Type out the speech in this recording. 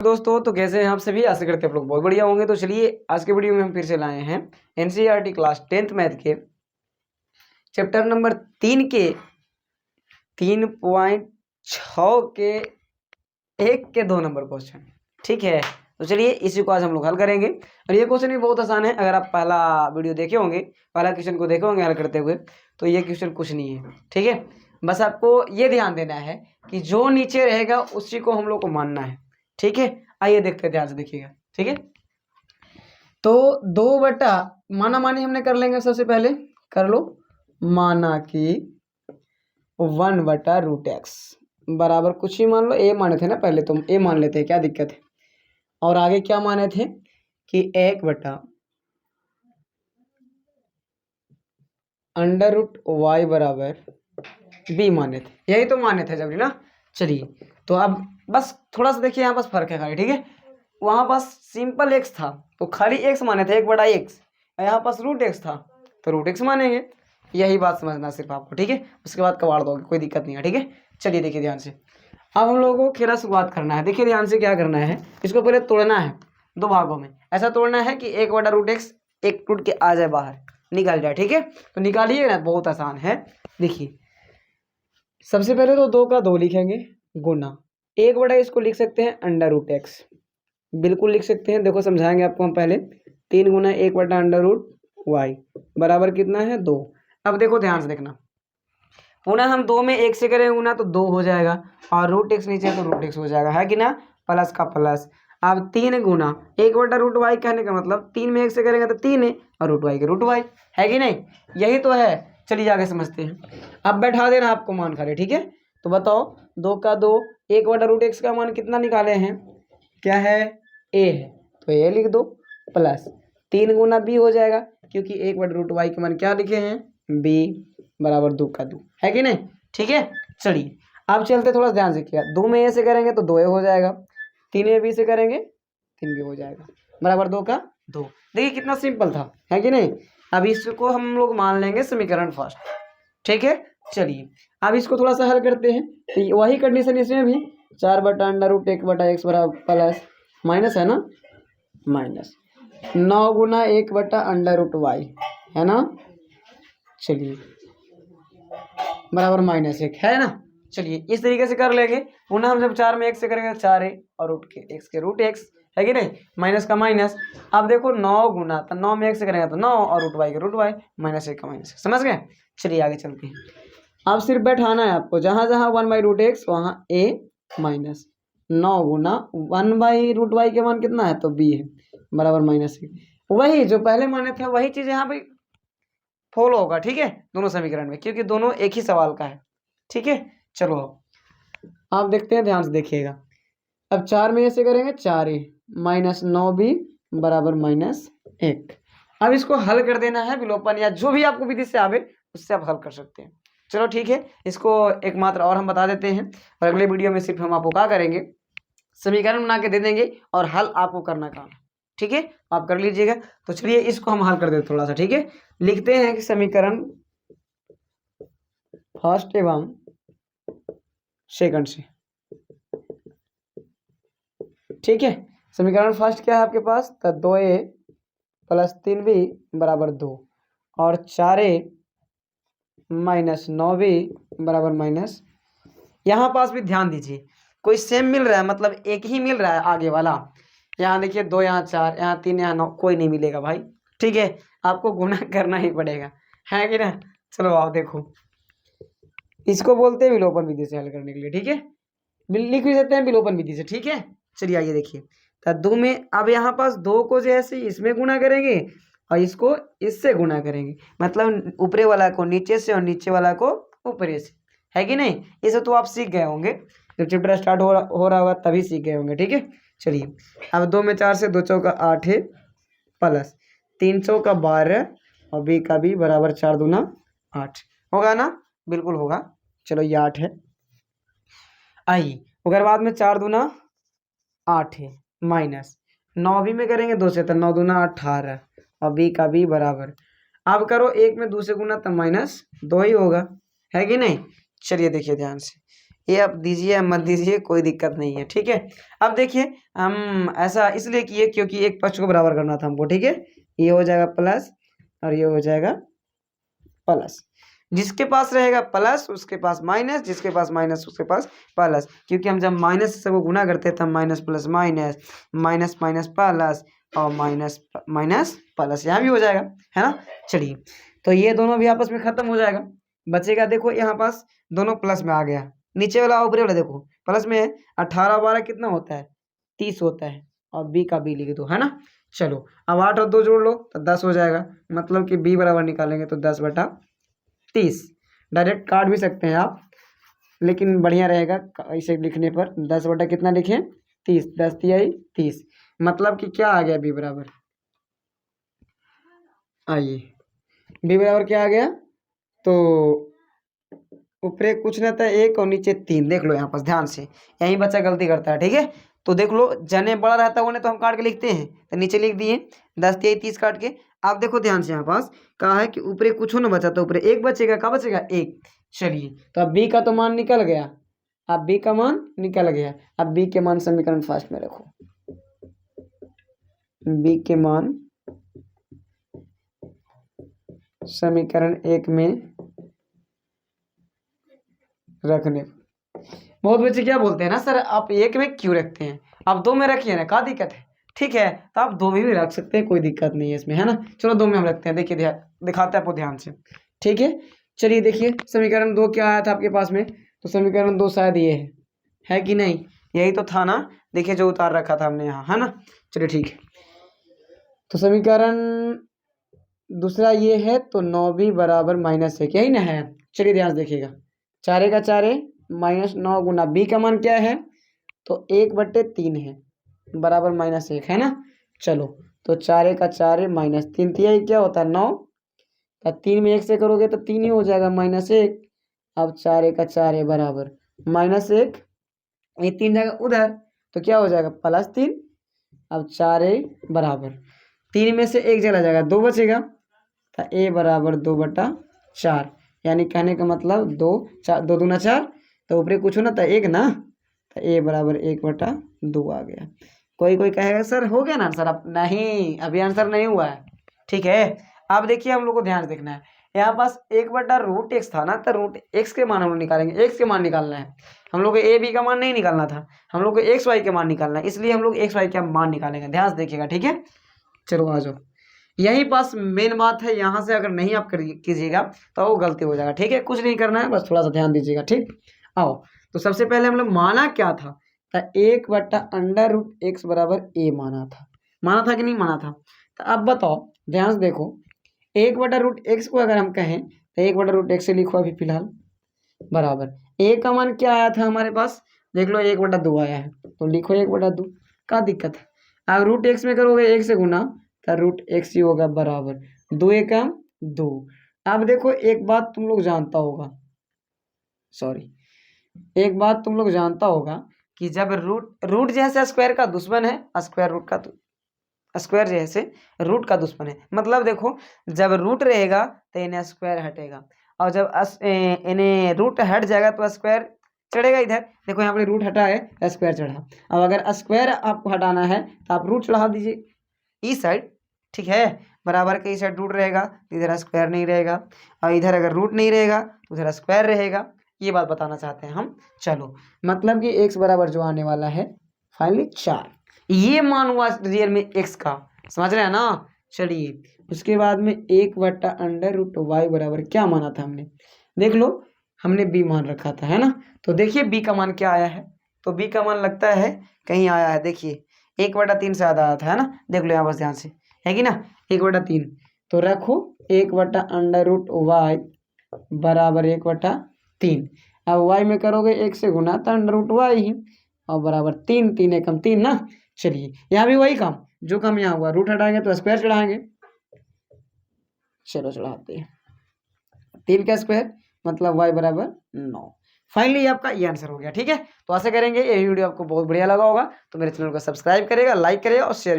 दोस्तों तो कैसे हैं आप सभी। आशा करते हैं आप लोग बहुत बढ़िया होंगे। तो चलिए आज के वीडियो में हम फिर से लाए हैं एनसीईआरटी क्लास 10th मैथ के चैप्टर नंबर 3 के 3.6 के 1 के 2 नंबर क्वेश्चन। ठीक है, तो चलिए इसी को आज हम लोग हल करेंगे। और ये क्वेश्चन भी बहुत आसान है। अगर आप पहला वीडियो देखे होंगे, पहला क्वेश्चन को देखे होंगे हल करते हुए, तो ये क्वेश्चन कुछ नहीं है। ठीक है, बस आपको ये ध्यान देना है कि जो नीचे रहेगा उसी को हम लोग को मानना है। ठीक है, आइए देखते हैं, ध्यान से देखिएगा। ठीक है, तो 2 बटा माना मानी हमने कर लेंगे। सबसे पहले कर लो माना कि 1 बटा रूट एक्स बराबर कुछ ही मान लो। ए माने थे ना पहले, तो ए मान लेते हैं, क्या दिक्कत है। और आगे क्या माने थे कि 1 बटा अंडर रूट वाई बराबर बी माने थे। यही तो माने थे जब ना। चलिए तो अब बस थोड़ा सा देखिए, यहाँ बस फर्क है खाली। ठीक है, वहाँ पास सिंपल एक्स था तो खाली एक्स माने थे, 1 बटा एक्स। यहाँ पास रूट एक्स था तो रूट एक्स मानेंगे। यही बात समझना सिर्फ आपको। ठीक है, उसके बाद कबाड़ दोगे, कोई दिक्कत नहीं है। ठीक है, चलिए देखिए ध्यान से। अब हम लोगों को खेला शुरुआत करना है। देखिए ध्यान से क्या करना है, इसको पहले तोड़ना है 2 भागों में। ऐसा तोड़ना है कि 1 बटा रूट एक्स एक टूट के आ जाए बाहर, निकल जाए। ठीक है, तो निकालिए ना, बहुत आसान है। देखिए सबसे पहले तो 2 का 2 लिखेंगे गुना 1 बटा, इसको लिख सकते हैं अंडर रूट एक्स, बिल्कुल लिख सकते हैं। देखो समझाएंगे आपको हम पहले। 3 गुना 1 बटा अंडर रूट वाई बराबर कितना है 2। अब देखो ध्यान से देखना, पुनः हम 2 में 1 से करेंगे गुना तो 2 हो जाएगा, और रूट एक्स नीचे तो रूट एक्स हो जाएगा, है कि ना, प्लस का प्लस। अब 3 गुना 1 बटा रूट वाई कहने का मतलब 3 में 1 से करेंगे तो 3 है, और रूट वाई के रूट वाई, है कि नहीं। यही तो है। चलिए आगे समझते हैं। अब बैठा देना आपको मान खाली। ठीक है, तो बताओ 2 का 2, 1 बटा रूट एक्स का मान कितना निकाले हैं, क्या है, ए है, तो ए लिख दो, प्लस 3 गुना बी हो जाएगा, क्योंकि 1 बटा रूट वाई के मान क्या लिखे हैं, बी बराबर 2 का 2, है कि नहीं। ठीक है, चलिए अब चलते, थोड़ा ध्यान से किया। 2 में ए से करेंगे तो 2 ए हो जाएगा, 3 में बी से करेंगे 3 बी हो जाएगा, बराबर 2 का 2। देखिए कितना सिंपल था, है कि नहीं। अब इसको हम लोग मान लेंगे समीकरण फर्स्ट। ठीक है, चलिए अब इसको थोड़ा सा हल करते हैं। तो वही कंडीशन इसमें भी, 4 बटा अंडर रूट 1 बटा एक्स बराबर प्लस माइनस, है ना, माइनस 9 गुना 1 बटा अंडर रूट वाई, है ना, चलिए बराबर -1, है ना। चलिए इस तरीके से कर लेंगे। पुनः हम जब 4 में 1 से करेंगे 4 है, और रूट के एक्स के रूट एक्स, है कि नहीं, माइनस का माइनस। अब देखो 9 गुना, तो 9 में 1 से करेंगे तो 9, और रूट वाई के रूट वाई, -1 का माइनस। समझ गए। चलिए आगे चलते हैं। अब सिर्फ बैठाना है आपको, जहाँ जहाँ 1 बाई रूट एक्स वहाँ ए माइनस 9 गुना 1 बाई रूट वाई के मान कितना है, तो बी है, बराबर -1। वही जो पहले माने थे वही चीज़ यहाँ पे फॉलो होगा। ठीक है, दोनों समीकरण में, क्योंकि दोनों एक ही सवाल का है। ठीक है, चलो आप देखते हैं, ध्यान से देखिएगा। अब 4 में ऐसे करेंगे 4 ए -9 बी बराबर -1। अब इसको हल कर देना है विलोपन, या जो भी आपको विधि से आवे उससे आप हल कर सकते हैं। चलो ठीक है, इसको एक मात्र और हम बता देते हैं, और अगले वीडियो में सिर्फ हम आपको क्या करेंगे, समीकरण बना के दे देंगे और हल आपको करना काम है। ठीक है, आप कर लीजिएगा। तो चलिए इसको हम हल कर देते थोड़ा सा। ठीक है, लिखते हैं कि समीकरण फर्स्ट एवं सेकंड से। ठीक है, समीकरण फर्स्ट क्या है आपके पास, तो 2a प्लस 3b बराबर 2, और 4a माइनस 9b बराबर माइनस। यहाँ पास भी ध्यान दीजिए, कोई सेम मिल रहा है, मतलब एक ही मिल रहा है आगे वाला। यहाँ देखिए 2, यहाँ 4, यहाँ 3, यहाँ 9, कोई नहीं मिलेगा भाई। ठीक है, आपको गुणा करना ही पड़ेगा, है कि ना। चलो आओ देखो, इसको बोलते हैं विलोपन विधि से हल करने के लिए। ठीक है, लिख भी सकते हैं विलोपन विधि से। ठीक है, चलिए आइए देखिए। तो 2 में अब यहाँ पास 2 को जैसे इसमें गुणा करेंगे और इसको इससे गुणा करेंगे, मतलब ऊपरे वाला को नीचे से और नीचे वाला को ऊपरे से, है कि नहीं। इसे तो आप सीख गए होंगे, जब चैप्टर स्टार्ट हो रहा होगा तभी सीख गए होंगे। ठीक है, चलिए अब 2 में 4 से 2 चौका 8 है, प्लस 3 चौका 12, और बी का बी बराबर 4 दूना 8, होगा ना, बिल्कुल होगा। चलो ये 8 है। आइए अगर बाद में 4 दूना 8 है, माइनस 9 भी में करेंगे 2 से, तो 9 दूना 18, और बी का बी बराबर, अब करो 1 में 2 से गुना तो -2 ही होगा, है कि नहीं। चलिए देखिए ध्यान से, ये आप दीजिए या मत दीजिए, कोई दिक्कत नहीं है, ठीक है। अब देखिए हम ऐसा इसलिए किए क्योंकि एक पक्ष को बराबर करना था हमको, ठीक है। ये हो जाएगा प्लस और ये हो जाएगा प्लस। जिसके पास रहेगा प्लस उसके पास माइनस, जिसके पास माइनस उसके पास प्लस, क्योंकि हम जब माइनस से सबको गुना करते हैं तब minus plus minus, minus minus plus और माइनस माइनस प्लस, यहाँ भी हो जाएगा, है ना। चलिए तो ये दोनों भी आपस में खत्म हो जाएगा, बचेगा देखो यहाँ पास दोनों प्लस में आ गया, नीचे वाला ऊपरी वाला देखो प्लस में है। 18 12 कितना होता है, 30 होता है, और बी का बी लिख दो, है ना। चलो अब 8 और 2 जोड़ लो तो 10 हो जाएगा, मतलब कि बी बराबर निकालेंगे तो 10/30। डायरेक्ट काट भी सकते हैं आप, लेकिन बढ़िया रहेगा इसे लिखने पर। 10 बटा कितना लिखें, 30, 10 तिया 30, मतलब कि क्या आ गया बी बराबर, आइए बी बराबर क्या आ गया, तो ऊपर कुछ ना था 1 और नीचे 3, देख लो यहाँ पास ध्यान से, यही बच्चा गलती करता है, ठीक है। तो देख लो जने बड़ा रहता है उन्हें तो हम काट के लिखते हैं, तो नीचे लिख दिए 10 तिया 30 काट के। आप देखो ध्यान से यहाँ पास कहा है कि ऊपर कुछ ना बचा, तो ऊपर 1 बचेगा, क्या बचेगा 1। चलिए तो अब बी का तो मान निकल गया, अब बी का मान निकल गया, अब बी के मान समीकरण फर्स्ट में रखो, बी के मान समीकरण 1 में रखने। बहुत बच्चे क्या बोलते हैं ना, सर आप 1 में क्यों रखते हैं, आप 2 में रखिए ना, क्या दिक्कत है। ठीक है तो आप 2 में भी रख सकते हैं, कोई दिक्कत नहीं है इसमें, है ना। चलो 2 में हम रखते हैं, देखिए दिखाते हैं आपको ध्यान से, ठीक है। चलिए देखिए समीकरण 2 क्या आया था आपके पास में, तो समीकरण 2 शायद ये है कि नहीं, यही तो था ना, देखिए जो उतार रखा था हमने यहाँ, है ना। चलिए ठीक है, तो समीकरण दूसरा ये है, तो 9b बराबर -1, यही ना है। चलिए ध्यान से देखिएगा, 4 का 4 -9 गुना बी का मान क्या है, तो 1/3 है, बराबर -1, है ना। चलो तो 4 का 4 -3 तिया क्या होता है 9, तो 3 में 1 से करोगे तो 3 ही हो जाएगा -1। अब 4 का 4 बराबर -1, ये 3 जाएगा उधर तो क्या हो जाएगा +3। अब 4 बराबर 3 में से 1 चला जाएगा, 2 बचेगा, तो a बराबर 2/4, यानी कहने का मतलब 2 4 2 दूना 4, तो ऊपरी कुछ ना था 1 ना, तो a बराबर 1/2 आ गया। कोई कोई कहेगा सर हो गया ना आंसर, अब नहीं अभी आंसर नहीं हुआ है, ठीक है। अब देखिए हम लोग को ध्यान से देखना है, यहाँ पास 1/√x था ना, तो √x के मान हम लोग निकालेंगे, x के मान निकालना है हम लोग को, a b का मान नहीं निकालना था, हम लोग को x y के मान निकालना है, इसलिए हम लोग x y का मान निकालेंगे, ध्यान से देखिएगा, ठीक है। चलो आ जाओ, यही पास मेन बात है, यहाँ से अगर नहीं आप कीजिएगा तो वो गलती हो जाएगा, ठीक है। कुछ नहीं करना है, बस थोड़ा सा ध्यान दीजिएगा, ठीक। आओ तो सबसे पहले हम लोग माना क्या था, तो 1/√x बराबर a माना था कि नहीं माना था। तो अब बताओ ध्यान से देखो, 1/√x को अगर हम कहें तो 1/√x से लिखो अभी फिलहाल, बराबर a का मान क्या आया था हमारे पास, देख लो 1/2 आया है, तो लिखो 1/2, क्या दिक्कत है। अब √x में करोगे 1 से गुना, तो √x ही होगा, बराबर 2 × 2। अब देखो एक बात तुम लोग जानता होगा, सॉरी एक बात तुम लोग जानता होगा कि जब रूट जैसे स्क्वायर का दुश्मन है, स्क्वायर रूट का स्क्वायर जैसे रूट का दुश्मन है, मतलब देखो जब रूट रहेगा तो इन्हें स्क्वायर हटेगा, और जब इन्हें रूट हट जाएगा तो स्क्वायर चढ़ेगा। इधर देखो यहाँ पे रूट हटा है, स्क्वायर चढ़ा। अब अगर स्क्वायर आपको हटाना है तो आप रूट चढ़ा दीजिए इस साइड, ठीक है। बराबर के इस साइड रूट रहेगा तो इधर स्क्वायर नहीं रहेगा, और इधर अगर रूट नहीं रहेगा तो उधर स्क्वायर रहेगा, ये बात बताना चाहते हैं हम। चलो मतलब कि x बराबर जो आने वाला है फाइनली 4, ये मान हुआ रियल में x का, समझ रहे हैं ना। चलिए उसके बाद में 1/√y बराबर क्या माना था हमने, देख लो हमने b मान रखा था, है ना। तो देखिए b का मान क्या आया है, तो b का मान लगता है कहीं आया है, देखिए 1/3 से ज़्यादा आया था, है ना। देख लो यहाँ बस ध्यान से, है कि ना 1/3, तो रखो 1/√y बराबर 1/3। अब y में करोगे 1 से गुना तो √y ही, और बराबर 3, 3 एकम 3 ना। चलिए यहाँ भी वही काम जो काम यहाँ हुआ, रूट हटाएंगे तो स्क्वायर चढ़ाएंगे, चलो चढ़ाते हैं 3 का स्क्वायर, मतलब y बराबर 9। फाइनली आपका ये आंसर हो गया, ठीक है। तो ऐसे करेंगे, ये वीडियो आपको बहुत बढ़िया लगा होगा तो मेरे चैनल को सब्सक्राइब करेगा, लाइक करेगा और शेयर भी।